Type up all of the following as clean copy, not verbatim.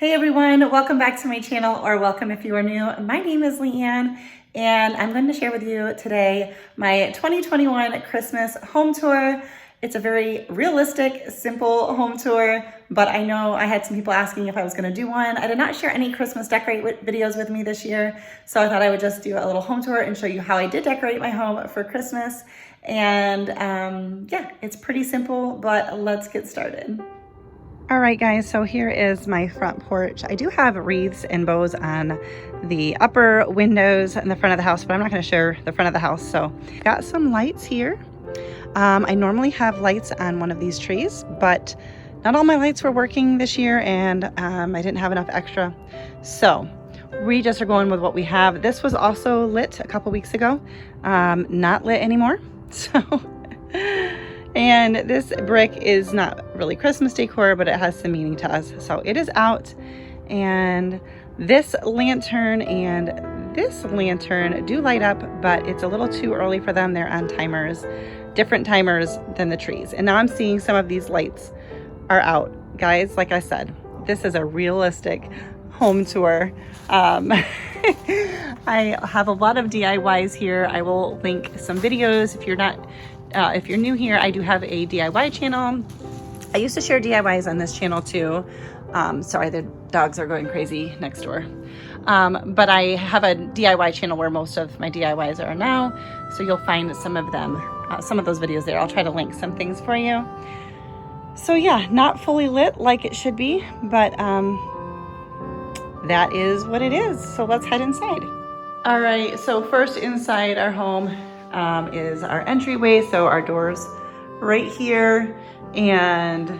Hey everyone, welcome back to my channel, or welcome if you are new. My name is Leanne and I'm going to share with you today my 2021 Christmas home tour. It's a very realistic, simple home tour, but I know I had some people asking if I was going to do one. I did not share any Christmas decorate videos with me this year, so I thought I would just do a little home tour and show you how I did decorate my home for Christmas. And yeah, it's pretty simple, but let's get started. All right, guys, so here is my front porch. I do have wreaths and bows on the upper windows in the front of the house, but I'm not going to show the front of the house. So got some lights here. I normally have lights on one of these trees, but not all my lights were working this year, and I didn't have enough extra. So we just are going with what we have. This was also lit a couple weeks ago, not lit anymore. So and this brick is not really Christmas decor, but it has some meaning to us. So it is out, and this lantern and this lantern do light up, but it's a little too early for them. They're on timers, different timers than the trees. And now I'm seeing some of these lights are out. Guys, like I said, this is a realistic home tour. I have a lot of DIYs here. I will link some videos if you're new here. I do have a DIY channel. I used to share DIYs on this channel too. Sorry, the dogs are going crazy next door. But I have a DIY channel where most of my DIYs are now. So you'll find some of them, some of those videos there. I'll try to link some things for you. So yeah, not fully lit like it should be, but that is what it is. So let's head inside. All right, so first inside our home is our entryway. So our doors right here, and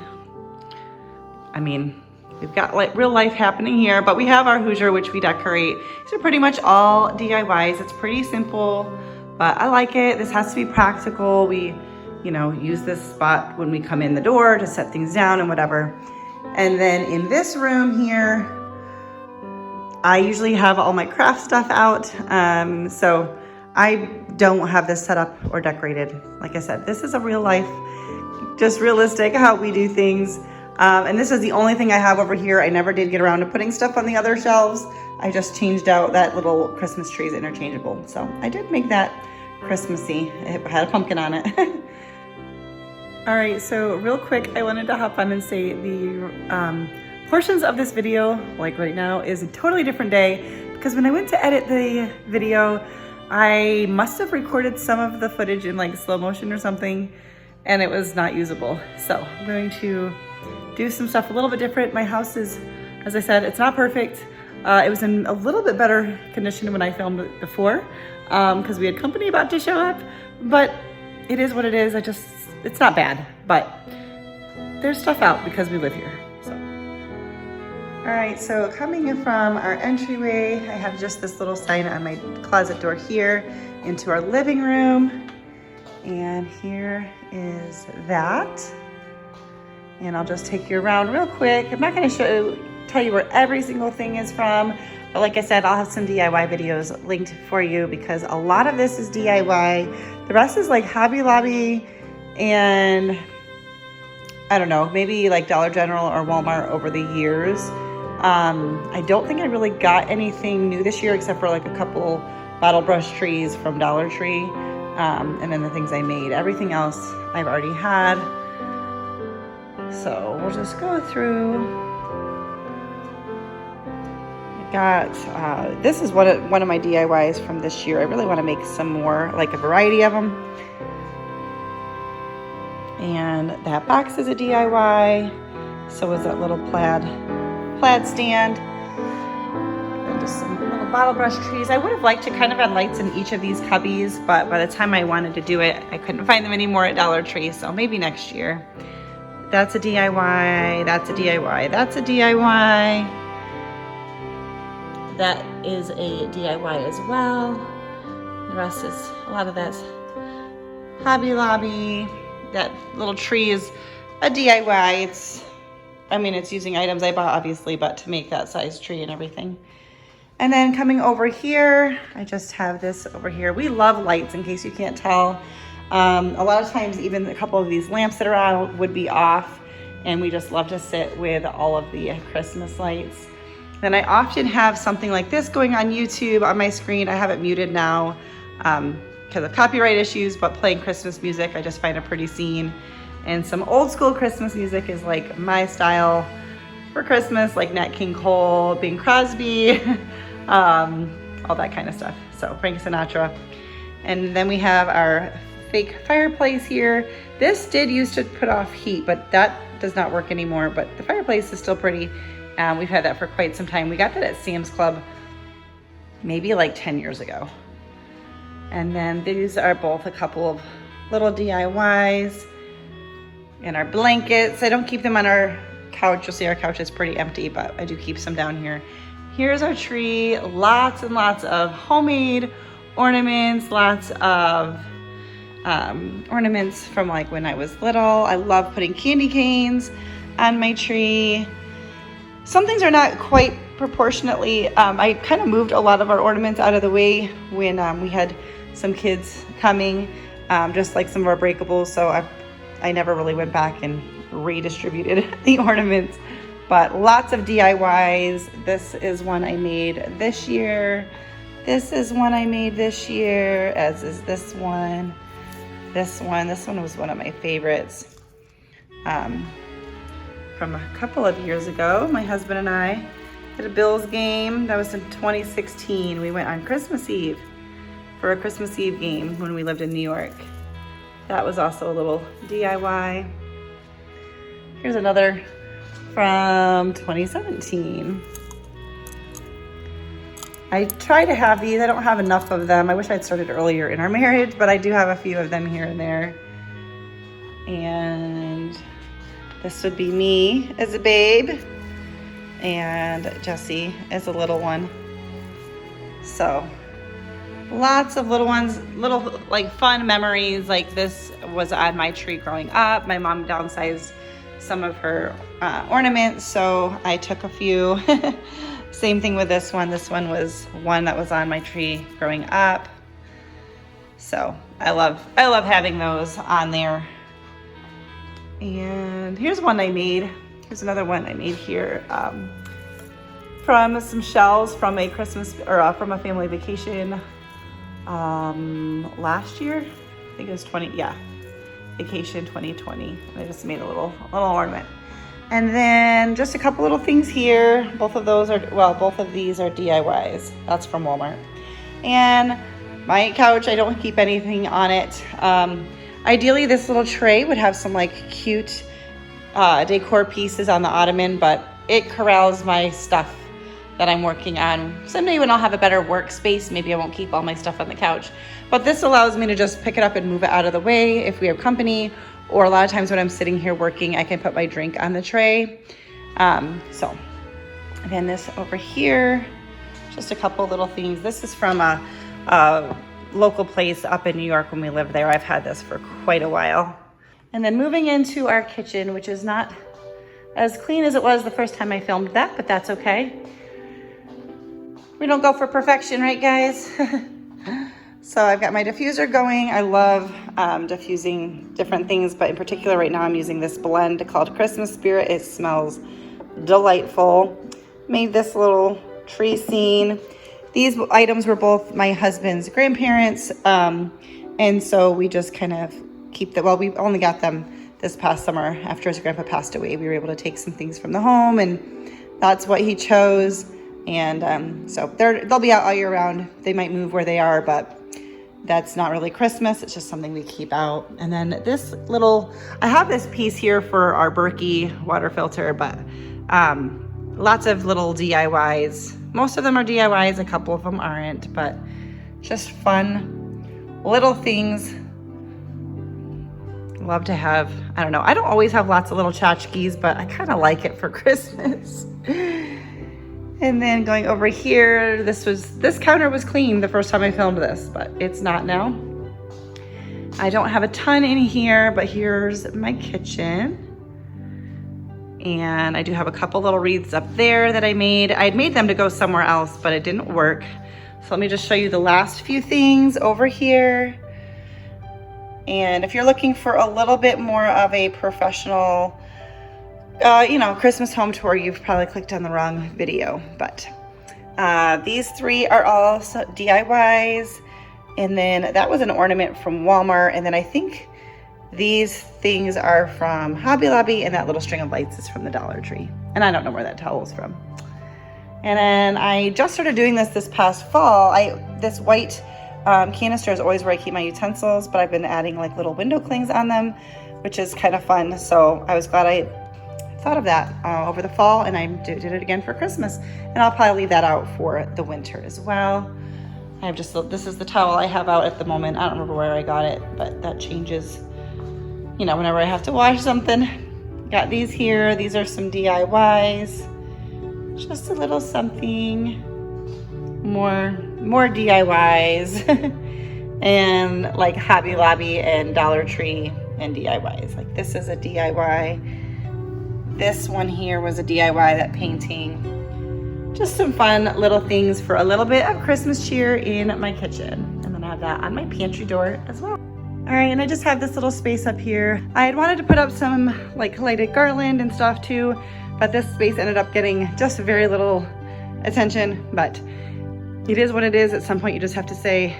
I mean, we've got like real life happening here, but we have our Hoosier, which we decorate. These are pretty much all DIYs. It's pretty simple, but I like it. This has to be practical. We, use this spot when we come in the door to set things down and whatever. And then in this room here, I usually have all my craft stuff out. So I don't have this set up or decorated. Like I said, this is a real life, just realistic how we do things. And this is the only thing I have over here. I never did get around to putting stuff on the other shelves. I just changed out that little Christmas tree is interchangeable. So I did make that Christmassy. It had a pumpkin on it. All right, so real quick, I wanted to hop on and say the portions of this video, like right now, is a totally different day, because when I went to edit the video, I must have recorded some of the footage in like slow motion or something, and it was not usable. So I'm going to do some stuff a little bit different. My house is, as I said, it's not perfect. It was in a little bit better condition when I filmed it before, because we had company about to show up, but it is what it is. It's not bad, but there's stuff out because we live here. So. All right, so coming in from our entryway, I have just this little sign on my closet door here into our living room. And here is that. And I'll just take you around real quick. I'm not gonna tell you where every single thing is from, but like I said, I'll have some DIY videos linked for you, because a lot of this is DIY. The rest is like Hobby Lobby and I don't know, maybe like Dollar General or Walmart over the years. I don't think I really got anything new this year except for like a couple bottle brush trees from Dollar Tree, and then the things I made. Everything else I've already had. So we'll just go through. I got, this is one of my DIYs from this year. I really want to make some more, like a variety of them. And that box is a DIY. So is that little plaid stand, and just some little bottle brush trees. I would have liked to kind of add lights in each of these cubbies, but by the time I wanted to do it, I couldn't find them anymore at Dollar Tree, so maybe next year. That's a DIY, that's a DIY, that's a DIY. That is a DIY as well. The rest is, a lot of that's Hobby Lobby. That little tree is a DIY. It's using items I bought, obviously, but to make that size tree and everything. And then coming over here, I just have this over here. We love lights, in case you can't tell. A lot of times, even a couple of these lamps that are out would be off. and we just love to sit with all of the Christmas lights. Then I often have something like this going on YouTube on my screen. I have it muted now because of copyright issues, but playing Christmas music, I just find a pretty scene. And some old school Christmas music is like my style for Christmas, like Nat King Cole, Bing Crosby, all that kind of stuff. So Frank Sinatra. And then we have our fake fireplace here. This did used to put off heat, but that does not work anymore. But the fireplace is still pretty. We've had that for quite some time. We got that at Sam's Club maybe like 10 years ago. And then these are both a couple of little DIYs. And our blankets, I don't keep them on our couch. You'll see our couch is pretty empty, but I do keep some down here. Here's our tree, lots and lots of homemade ornaments, lots of ornaments from like when I was little. I love putting candy canes on my tree. Some things are not quite proportionately. I kind of moved a lot of our ornaments out of the way when we had some kids coming, just like some of our breakables. So I never really went back and redistributed the ornaments, but lots of DIYs. This is one I made this year. This is one I made this year, as is this one. This one was one of my favorites from a couple of years ago. My husband and I did a Bills game. That was in 2016. We went on Christmas Eve for a Christmas Eve game when we lived in New York. That was also a little DIY. Here's another from 2017. I try to have these. I don't have enough of them. I wish I'd started earlier in our marriage, but I do have a few of them here and there. And this would be me as a babe and Jessie as a little one. So lots of little ones, little like fun memories. Like this was on my tree growing up. My mom downsized some of her ornaments, so I took a few. Same thing with this one. This one was one that was on my tree growing up. So I love having those on there. And here's one I made. Here's another one I made here from some shells from a Christmas or from a family vacation last year. I think it was vacation 2020. I just made a little ornament. And then just a couple little things here. Both of these are DIYs. That's from Walmart. And my couch, I don't keep anything on it. Ideally, this little tray would have some like cute decor pieces on the ottoman, but it corrals my stuff that I'm working on. Someday when I'll have a better workspace, maybe I won't keep all my stuff on the couch. But this allows me to just pick it up and move it out of the way if we have company, or a lot of times when I'm sitting here working, I can put my drink on the tray. So then this over here, just a couple little things. This is from a local place up in New York when we lived there. I've had this for quite a while. And then moving into our kitchen, which is not as clean as it was the first time I filmed that, but that's okay. We don't go for perfection, right guys? So I've got my diffuser going. I love diffusing different things, but in particular right now I'm using this blend called Christmas Spirit. It smells delightful. Made this little tree scene. These items were both my husband's grandparents, and so we just kind of keep them. Well, we only got them this past summer after his grandpa passed away. We were able to take some things from the home, and that's what he chose. And so they'll be out all year round. They might move where they are, but that's not really Christmas. It's just something we keep out. And then this little, I have this piece here for our Berkey water filter, but lots of little DIYs. Most of them are DIYs, a couple of them aren't, but just fun little things. Love to have, I don't know, I don't always have lots of little tchotchkes, but I kind of like it for Christmas. And then going over here, this counter was clean the first time I filmed this, but it's not now. I don't have a ton in here, but here's my kitchen. And I do have a couple little wreaths up there that I made. I'd made them to go somewhere else, but it didn't work. So let me just show you the last few things over here. And if you're looking for a little bit more of a professional you know, Christmas home tour, you've probably clicked on the wrong video, but these three are all DIYs. And then that was an ornament from Walmart. And then I think these things are from Hobby Lobby, and that little string of lights is from the Dollar Tree. And I don't know where that towel is from. And then I just started doing this past fall. This white canister is always where I keep my utensils, but I've been adding like little window clings on them, which is kind of fun. So I was glad I thought of that over the fall, and I did it again for Christmas. And I'll probably leave that out for the winter as well. I have just, this is the towel I have out at the moment. I don't remember where I got it, but that changes, you know, whenever I have to wash something. Got these here. These are some DIYs. Just a little something. More DIYs. And like Hobby Lobby and Dollar Tree and DIYs. Like this is a DIY. This one here was a DIY, that painting. Just some fun little things for a little bit of Christmas cheer in my kitchen. And then I have that on my pantry door as well. All right, and I just have this little space up here. I had wanted to put up some like lighted garland and stuff too, but this space ended up getting just very little attention. But it is what it is. At some point you just have to say,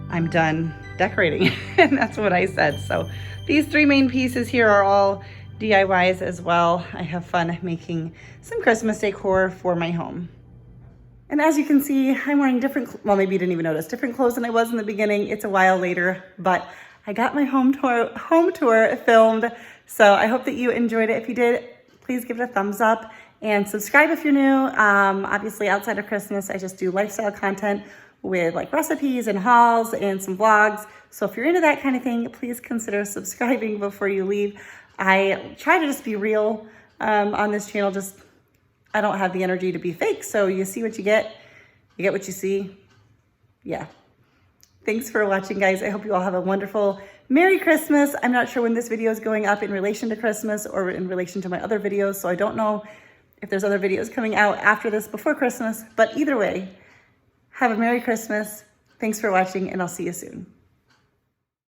I'm done decorating. And that's what I said. So these three main pieces here are all DIYs as well. I have fun making some Christmas decor for my home. And as you can see, I'm wearing different, well, maybe you didn't even notice, different clothes than I was in the beginning. It's a while later, but I got my home tour filmed. So I hope that you enjoyed it. If you did, please give it a thumbs up and subscribe if you're new. Obviously outside of Christmas, I just do lifestyle content with like recipes and hauls and some vlogs. So if you're into that kind of thing, please consider subscribing before you leave. I try to just be real on this channel. Just, I don't have the energy to be fake. So you see what you get what you see. Yeah. Thanks for watching, guys. I hope you all have a wonderful Merry Christmas. I'm not sure when this video is going up in relation to Christmas or in relation to my other videos. So I don't know if there's other videos coming out after this before Christmas, but either way, have a Merry Christmas. Thanks for watching, and I'll see you soon.